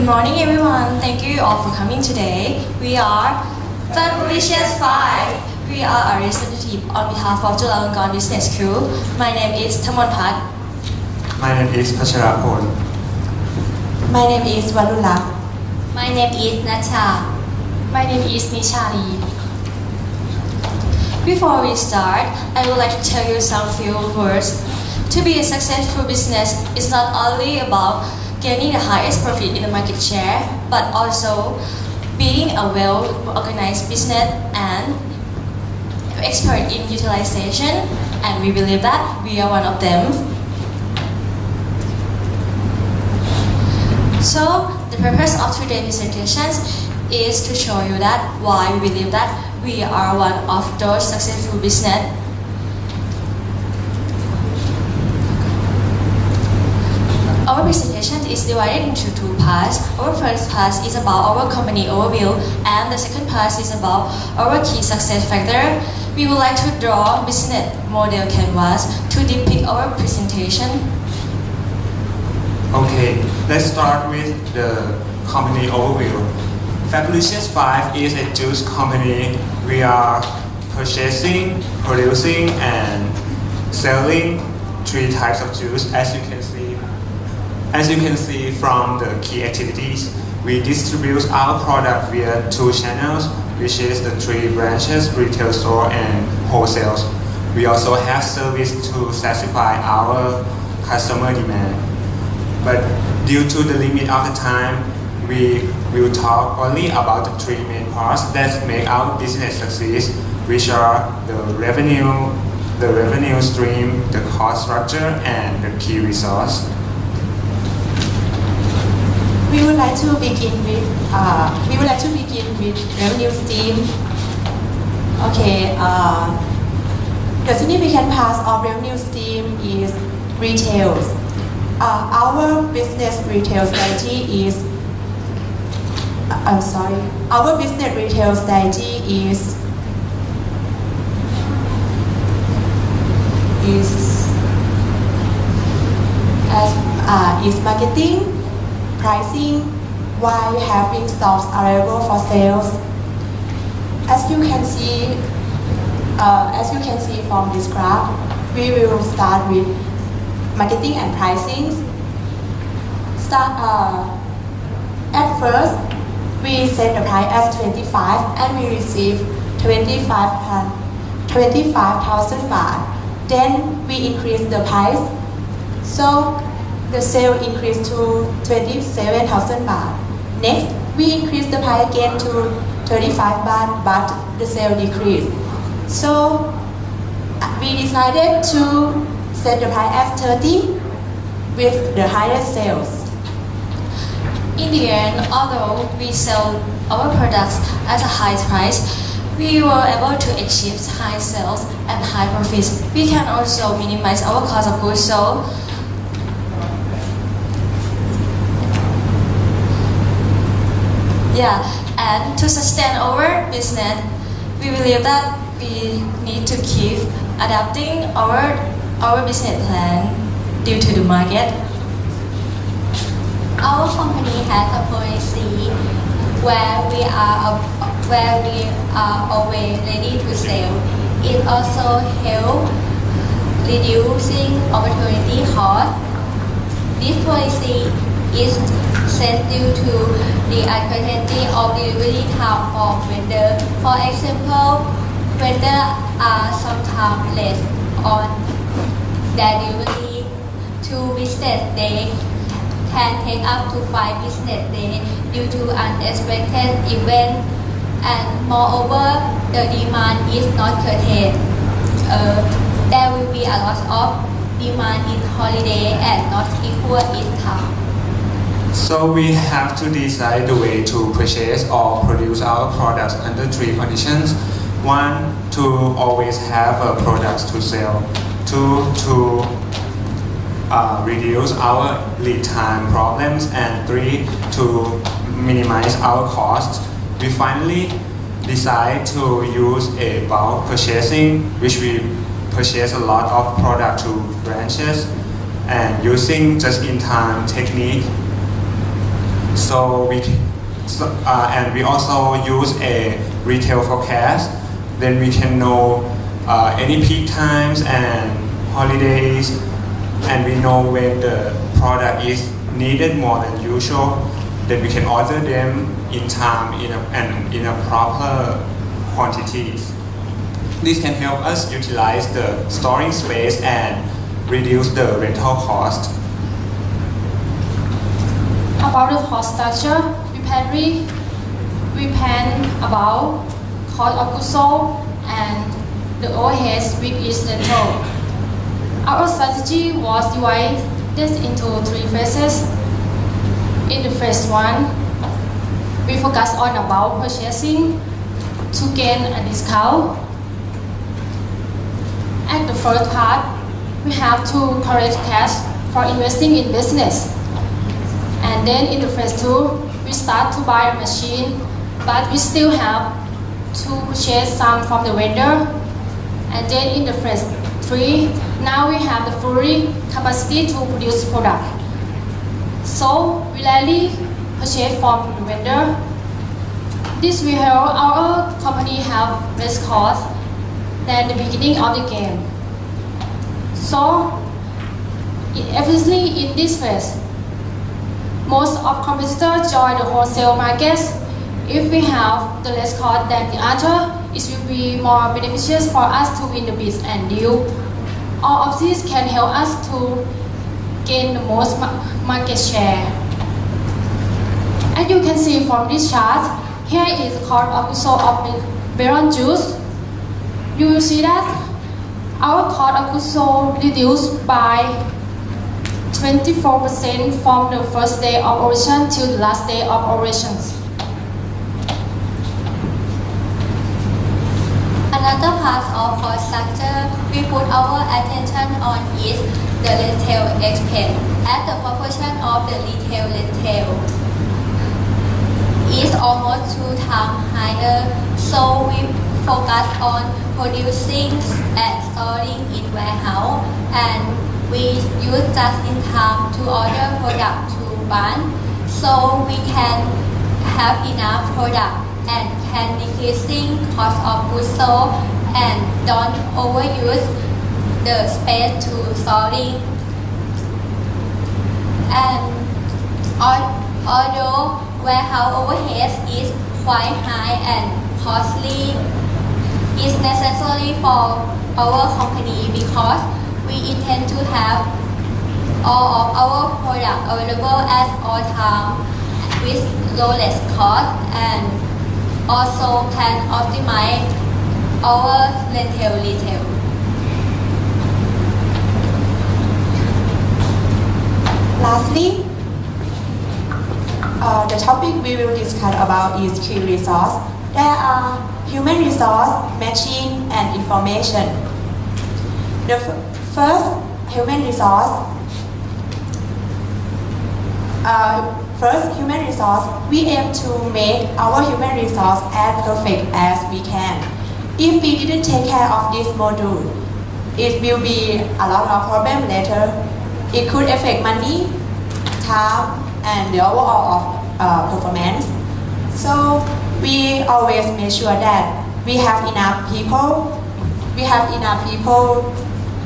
morning, everyone. Thank you all for coming today. We are Fabulicious 5. We are a representative on behalf of Chulalongkorn Business School. My name is Thamonpat. My name is Pacharapol. My name is Walulak. My name is Nacha. My name is Nishali. Before we start, I would like to tell you some few words. To be a successful business is not only about gaining the highest profit in the market share, but also being a well-organized business and expert in utilization, and we believe that we are one of them. So, the purpose of today's presentations is to show you that why we believe that we are one of those successful business. Our presentation is divided into two parts. Our first part is about our company overview, and the second part is about our key success factor. We would like to draw business model canvas to depict our presentation. Okay, let's start with the company overview. Fabulicious 5 is a juice company. We are purchasing, producing, and selling three types of juice. As you can see from the key activities, we distribute our product via two channels, which is the three branches, retail store and wholesale. We also have service to satisfy our customer demand. But due to the limit of the time, we will talk only about the three main parts that make our business success, which are the revenue stream, the cost structure, and the key resource. We would like to begin with revenue stream. Okay, the significant part of revenue stream is retail. Our business retail strategy is Our business retail strategy is marketing, pricing, while having stocks available for sales. As you can see from this graph, we will start with marketing and pricing. At first, we set the price as 25 and we receive 25,000 baht. Then we increase the price, so the sale increased to 27,000 baht. Next, we increase the price again to 35 baht, but the sale decreased. So we decided to set the price as 30 with the higher sales. In the end, although we sell our products at a high price, we were able to achieve high sales and high profits. We can also minimize our cost of goods sold. And to sustain our business, we believe that we need to keep adapting our business plan due to the market. Our company has a policy where we are always ready to sell. It also helps reducing opportunity cost. This policy is set due to the uncertainty of delivery time for vendors. For example, vendors are sometimes late on their delivery to business days. Can take up to 5 business days due to unexpected events, and moreover, the demand is not curtailed. There will be a loss of demand in holiday and not equal in time. So we have to decide the way to purchase or produce our products under three conditions. 1, to always have a products to sell. 2, to reduce our lead time problems, and 3, to minimize our costs. We finally decide to use a bulk purchasing, which we purchase a lot of product to branches and using just-in-time technique. And we also use a retail forecast. Then we can know any peak times and holidays, and we know when the product is needed more than usual. Then we can order them in time and in a proper quantities. This can help us utilize the storing space and reduce the rental cost. About the cost structure, we plan about cost of goods sold and the overheads with each rental. Our strategy was divided into 3 phases. In the phase 1, we focus on about purchasing to gain a discount. At the first part, we have to collect cash for investing in business. And then in the phase 2, we start to buy a machine, but we still have to purchase some from the vendor. And then in the phase 3, now we have the full capacity to produce product. So we rarely purchase from the vendor. This will help our company have less cost than the beginning of the game. So, obviously in this phase, most of competitors join the wholesale market. If we have the less cost than the other, it will be more beneficial for us to win the bid and deal. All of this can help us to gain the most market share. As you can see from this chart, here is the cost of goods sold of the melon juice. You will see that our cost of goods sold reduced by 24% from the first day of operation till the last day of operations. Another part of cost structure we put our attention on is the retail expense as the proportion of the retail is almost 2 times higher, so we focus on producing and storing in warehouse, and we use just-in-time to order product to bulk, so we can have enough product and can decreasing cost of goods sold and don't overuse the space to storing. And although warehouse overhead is quite high and costly, it's necessary for our company because we intend to have all of our products available at all times with lowest cost, and also can optimize our retail. Lastly, the topic we will discuss about is key resource. There are human resource, machine, and information. The first, human resource. We aim to make our human resource as perfect as we can. If we didn't take care of this module, it will be a lot of problem later. It could affect money, time, and the overall performance. So we always make sure that we have enough people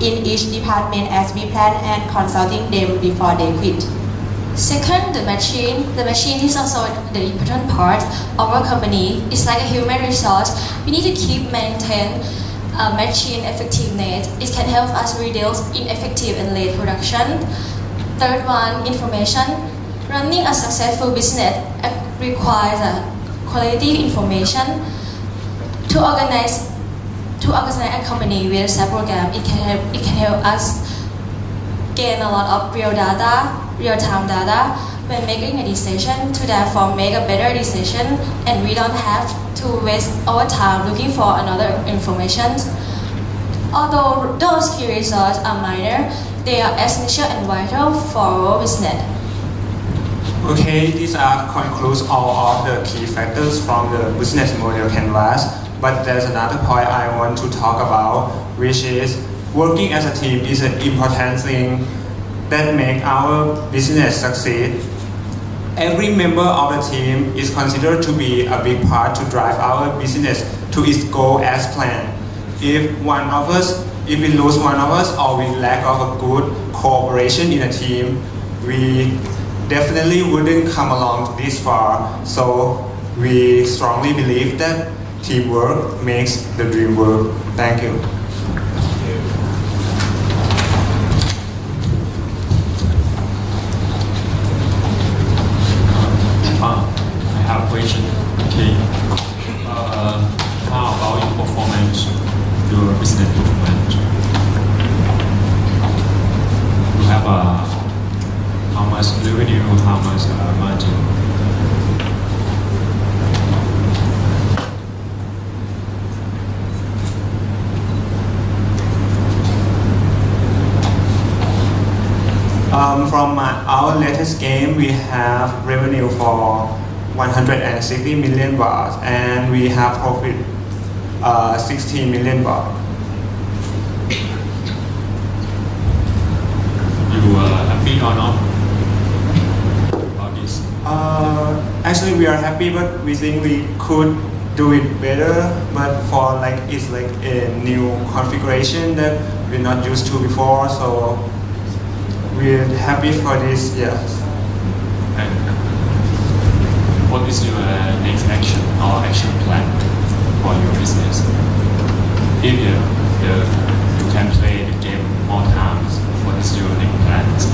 in each department as we plan and consulting them before they quit. Second, the machine. The machine is also the important part of our company. It's like a human resource. We need to maintain machine effectiveness. It can help us reduce ineffective and late production. Third one, information. Running a successful business requires quality information. To organize a company with a SAP program, it can help us gain a lot of real-time data when making a decision to therefore make a better decision, and we don't have to waste our time looking for another information. Although those key resources are minor, they are essential and vital for our business. Okay, these concludes all of the key factors from the business model canvas. But there's another point I want to talk about, which is working as a team is an important thing that makes our business succeed. every member of the team is considered to be a big part to drive our business to its goal as planned. If we lose one of us or we lack of a good cooperation in a team, we definitely wouldn't come along this far. So we strongly believe that teamwork makes the dream work. Thank you. I have a question. Okay. How about your performance, your business performance? You have how much revenue, how much margin? From our latest game, we have revenue for 160 million baht and we have profit 16 million baht. You are happy or not about this? Actually, we are happy, but we think we could do it better. But for it's like a new configuration that we're not used to before, so we're happy for this. Yes. And what is your next action or action plan for your business? If you can play the game more times, what is your next plans?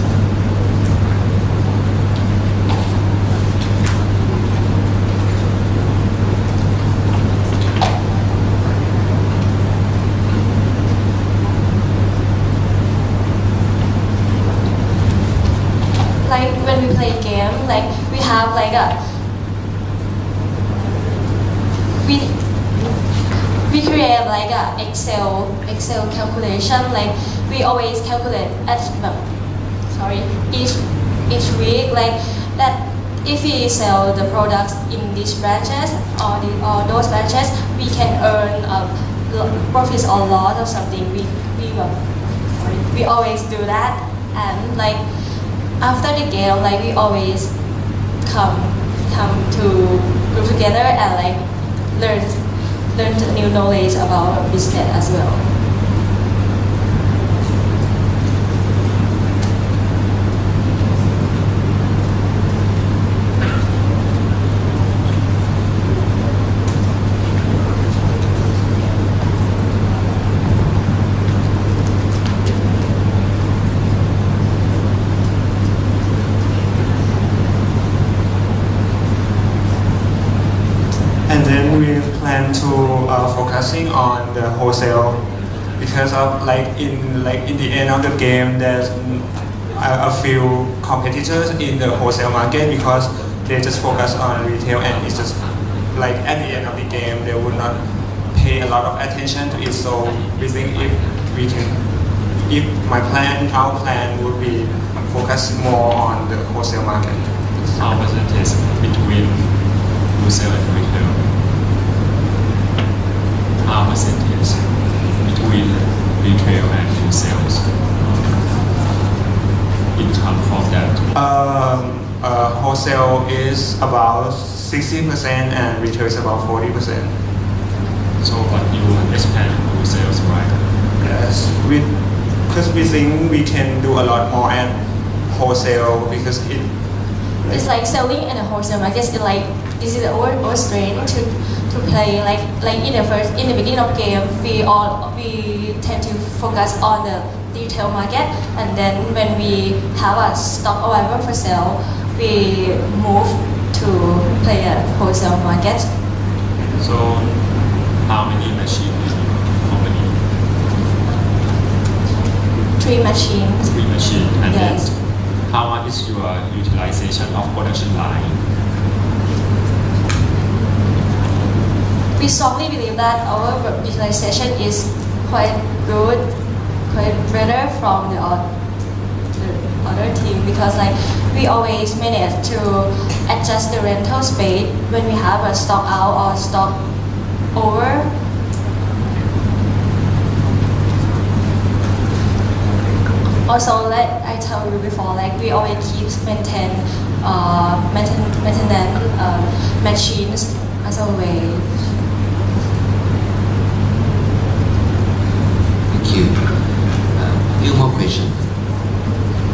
Like when we play game, like we have like we create like a Excel calculation. Like we always calculate at each week, like that if we sell the products in these branches or those branches, we can earn profits or loss or something. We always do that, and like after the game, like we always come to group together and like learn the new knowledge about business as well. And then we plan to focusing on the wholesale because of in the end of the game there's a few competitors in the wholesale market because they just focus on retail and it's just like at the end of the game they would not pay a lot of attention to it. So we think our plan would be focus more on the wholesale market. How percentage between wholesale and retail? How percentage between retail and wholesale income from that? Wholesale is about 60% and retail is about 40%. So but you expand wholesales, right? Yes, because we think we can do a lot more at wholesale because It's like selling in a wholesale market. It's like this is our strength to play. Like in the beginning of game, we tend to focus on the retail market, and then when we have a stock available for sale, we move to play a wholesale market. So how many machines in your company? 3 machines. 3 machines. And Yes. then how much is your utilization of production line? We strongly believe that our utilization is quite good, quite better from the other team because like we always manage to adjust the rental space when we have a stock out or stock over. Also, like I told you before, like we always maintain maintenance machines as a way. Thank you. Few more questions.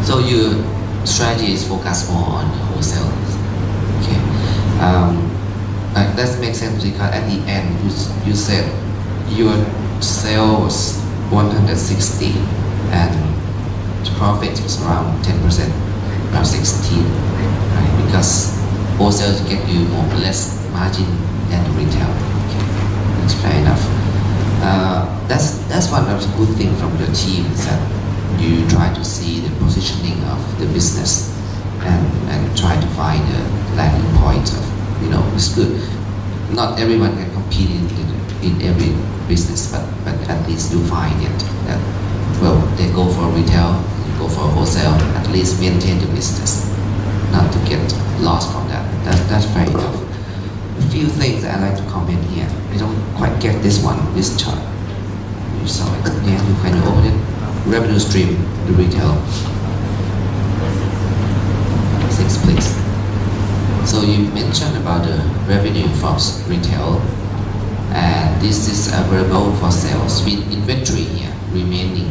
So your strategy is focused more on wholesale. Okay. That makes sense because at the end you said your sales 160 and the profit was around 10%, around 16, right? Because wholesale get you more or less margin than the retail. Okay. That's fair enough. That's one of the good thing from your team is that you try to see the positioning of the business and try to find a landing point of, it's good. Not everyone can compete in every business, but at least you find it that, well, they go for retail, you go for wholesale, at least maintain the business, not to get lost from that. That's fair enough. A few things I like to comment here. I don't quite get this chart. You saw it. Yeah, you kind of open it. Revenue stream, the retail. 6, please. So you mentioned about the revenue from retail, and this is available for sales with inventory here remaining.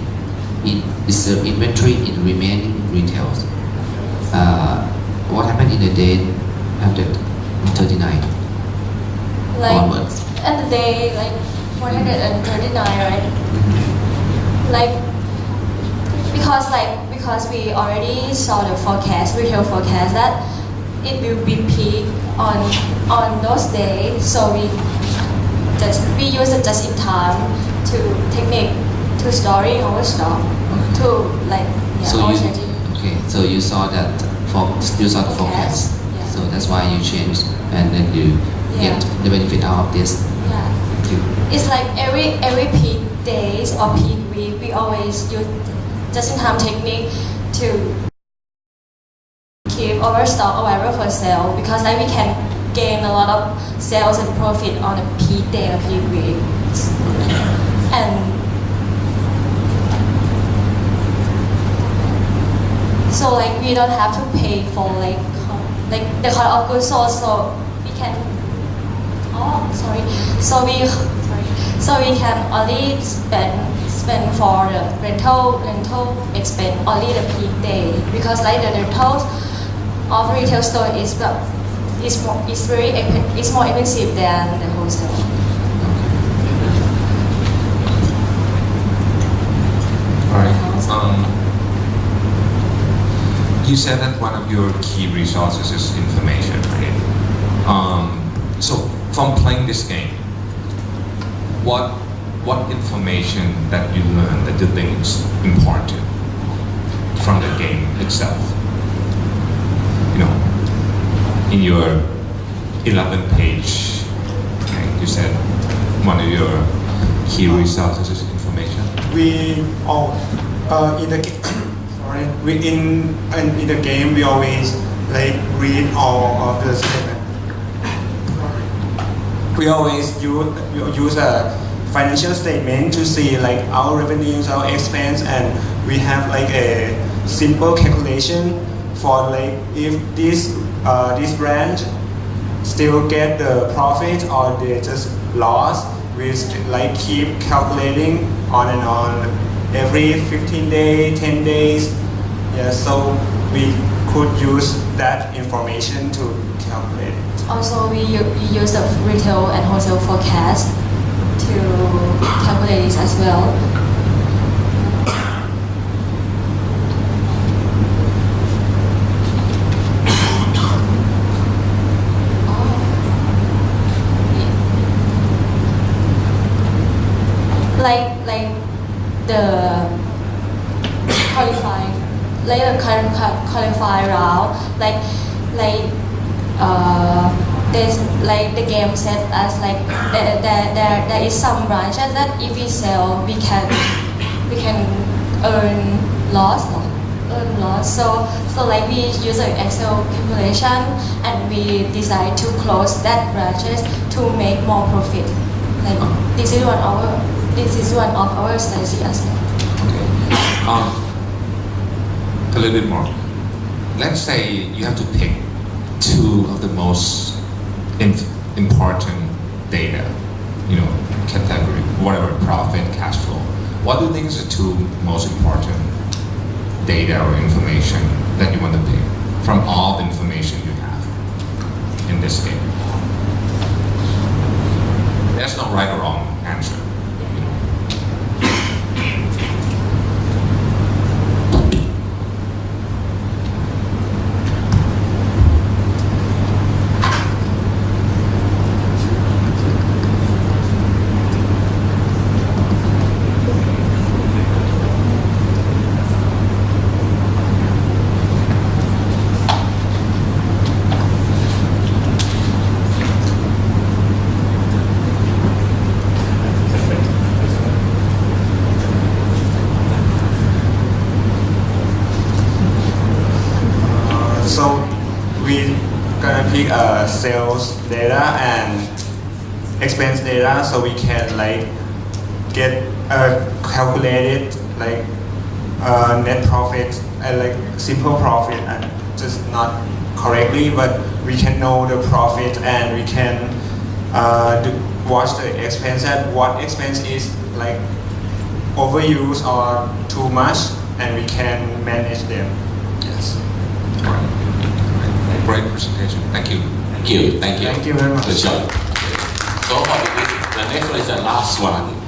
It's the inventory in remaining retails. What happened in the day 139 onwards? And the day 139, right? Because we already saw the forecast, retail forecast that it will be peak on those days, so we use it just in time to technique to storing our stock to our strategy. Okay, so you saw that you saw the forecast. Yeah. So that's why you changed, and then you get the benefit out of this. Yeah. It's like every peak days or peak week, we always use just-in-time technique to keep our stock available for sale, because then we can gain a lot of sales and profit on a peak day or peak week. And so we don't have to pay for the cost of goods sold, so we can so we can only spend for the rental expense only the peak day, because the rental of retail store is more expensive than the wholesale. Alright. You said that one of your key resources is information, right? So from playing this game, what information that you learned that you think is important from the game itself? In your 11-page, okay, you said one of your key resources is information. We all in the sorry, in the game we always read all of the statement. We always use a financial statement to see our revenues, our expense, and we have a simple calculation for if this branch still get the profit or they just lost. We keep calculating on and on every 15 days, 10 days. Yeah, so we could use that information to calculate it. Also, we use the retail and wholesale forecast to calculate this as well. Like the qualify round, there's the game set as there is some branches that if we sell we can earn loss. So we use an Excel calculation and we decide to close that branches to make more profit. This is one of our strategy as well. Okay. A little bit more. Let's say you have to pick two of the most important data, category, whatever, profit, cash flow. What do you think is the two most important data or information that you want to pick from all the information you have in this game? There's no right or wrong answer. So we gonna pick sales data and expense data so we can get calculated net profit and simple profit and just not correctly, but we can know the profit and we can watch the expense and what expense is overuse or too much, and we can manage them. Yes. All right. Great presentation. Thank you. Thank you. Thank you very much. Good job. So for the next one is the last one.